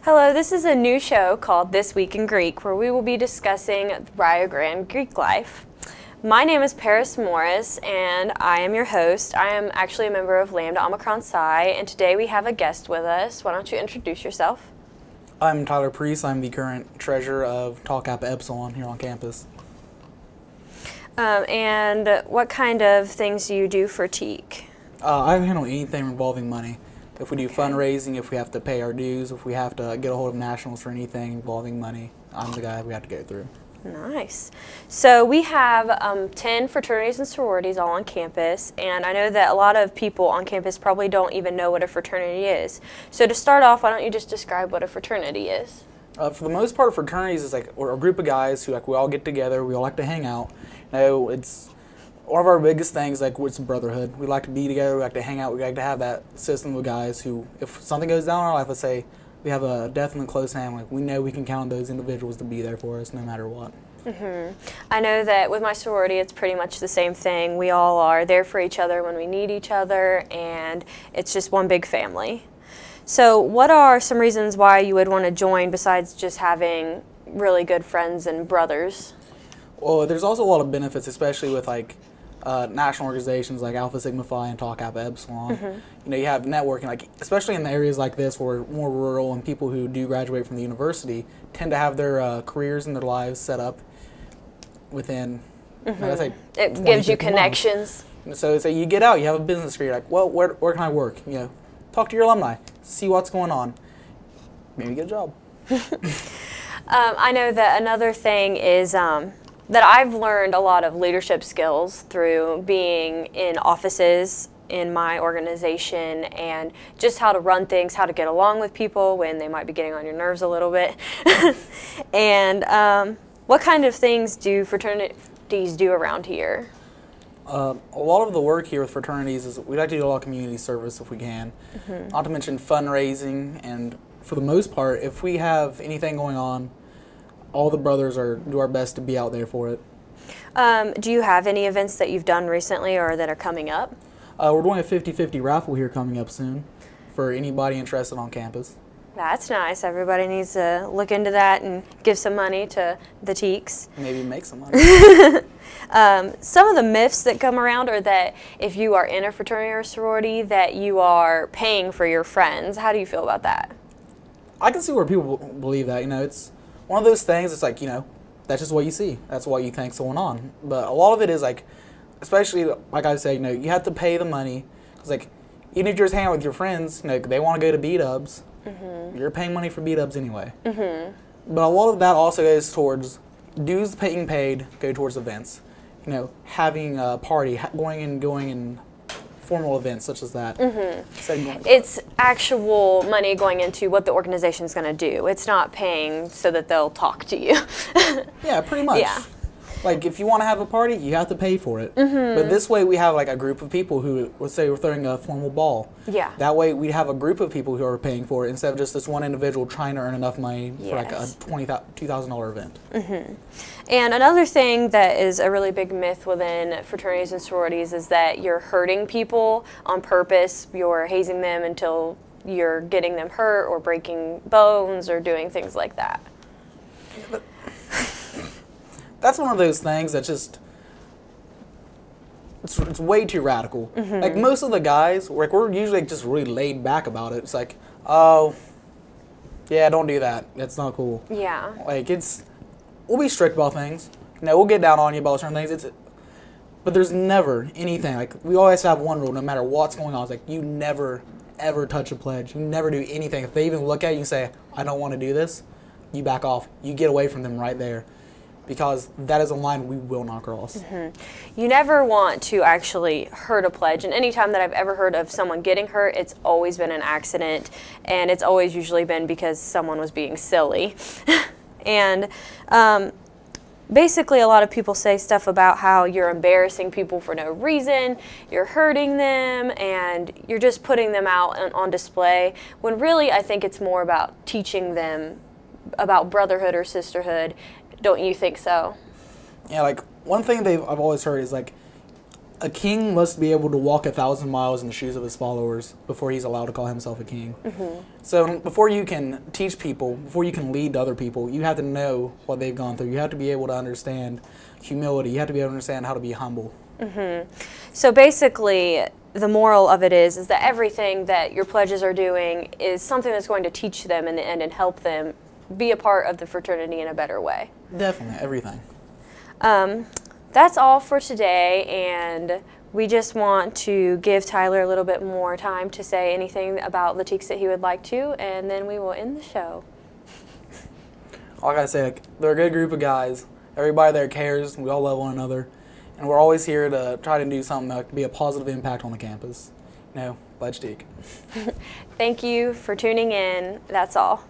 Hello, this is a new show called This Week in Greek, where we will be discussing Rio Grande Greek life. My name is Paris Morris, and I am your host. I am actually a member of Lambda Omicron Psi, and today we have a guest with us. Why don't you introduce yourself? I'm Tyler Priest. I'm the current treasurer of Tau Kappa Epsilon here on campus. And what kind of things do you do for TKE? I handle anything involving money. If we do fundraising, if we have to pay our dues, if we have to get a hold of nationals for anything involving money, I'm the guy we have to go through. Nice. So we have 10 fraternities and sororities all on campus, and I know that a lot of people on campus probably don't even know what a fraternity is. So to start off, why don't you just describe what a fraternity is? For the most part, fraternities is like we're a group of guys who we all get together, we all like to hang out. You know, it's one of our biggest things, it's brotherhood. We like to be together, we like to hang out, we like to have that system of guys who, if something goes down in our life, let's say we have a death in the close family, we know we can count on those individuals to be there for us no matter what. I know that with my sorority, it's pretty much the same thing. We all are there for each other when we need each other, and it's just one big family. So what are some reasons why you would want to join besides just having really good friends and brothers? Well, there's also a lot of benefits, especially with national organizations like Alpha Sigma Phi and Tau Kappa Epsilon. You know, you have networking, especially in the areas like this where we're more rural and people who do graduate from the university tend to have their careers and their lives set up within, I'd say, it gives you connections. So you get out, you have a business career, like, well, where can I work? You know, talk to your alumni, see what's going on, maybe get a job. I know that another thing is that I've learned a lot of leadership skills through being in offices in my organization and just how to run things, how to get along with people when they might be getting on your nerves a little bit. And what kind of things do fraternities do around here? A lot of the work here with fraternities is we like to do a lot of community service if we can. Not to mention fundraising, and for the most part, if we have anything going on, all the brothers do our best to be out there for it. Do you have any events that you've done recently or that are coming up? We're doing a 50-50 raffle here coming up soon for anybody interested on campus. That's nice. Everybody needs to look into that and give some money to the TKEs. Maybe make some money. Some of the myths that come around are that if you are in a fraternity or sorority that you are paying for your friends. How do you feel about that? I can see where people believe that. You know, it's one of those things, it's like, you know, that's just what you see. That's what you think's going on. But a lot of it is especially like I said, you know, you have to pay the money. It's like, even if you're just hanging out with your friends, you know, they want to go to B-dubs, you're paying money for B-dubs anyway. But a lot of that also goes towards dues being paid, go towards events. You know, having a party, going and formal events such as that. It's actual money going into what the organization's going to do. It's not paying so that they'll talk to you. Yeah, pretty much. Yeah. Like, if you want to have a party, you have to pay for it. But this way we have a group of people who, let's say we're throwing a formal ball. Yeah. That way we have a group of people who are paying for it instead of just this one individual trying to earn enough money for a $2,000 event. And another thing that is a really big myth within fraternities and sororities is that you're hurting people on purpose. You're hazing them until you're getting them hurt or breaking bones or doing things like that. Yeah, that's one of those things that just, it's way too radical. Like, most of the guys, we're usually just really laid back about it. It's like, oh, yeah, don't do that. That's not cool. Yeah. Like, we'll be strict about things. You know, we'll get down on you about certain things. But there's never anything. Like, we always have one rule, no matter what's going on. It's like, you never, ever touch a pledge. You never do anything. If they even look at you and say, I don't want to do this, you back off. You get away from them right there. Because that is a line we will not cross. You never want to actually hurt a pledge, and any time that I've ever heard of someone getting hurt, it's always been an accident, and it's always usually been because someone was being silly. And basically a lot of people say stuff about how you're embarrassing people for no reason, you're hurting them, and you're just putting them out on display, when really I think it's more about teaching them about brotherhood or sisterhood. Don't you think so? Yeah, one thing I've always heard is a king must be able to walk 1,000 miles in the shoes of his followers before he's allowed to call himself a king. So before you can teach people, before you can lead other people, you have to know what they've gone through. You have to be able to understand humility. You have to be able to understand how to be humble. So basically, the moral of it is that everything that your pledges are doing is something that's going to teach them in the end and help them be a part of the fraternity in a better way. Definitely, everything. That's all for today, and we just want to give Tyler a little bit more time to say anything about Latiques that he would like to, and then we will end the show. All I gotta say, like, they're a good group of guys. Everybody there cares. We all love one another. And we're always here to try to do something that can be a positive impact on the campus. You know, Pledge Teak. Thank you for tuning in. That's all.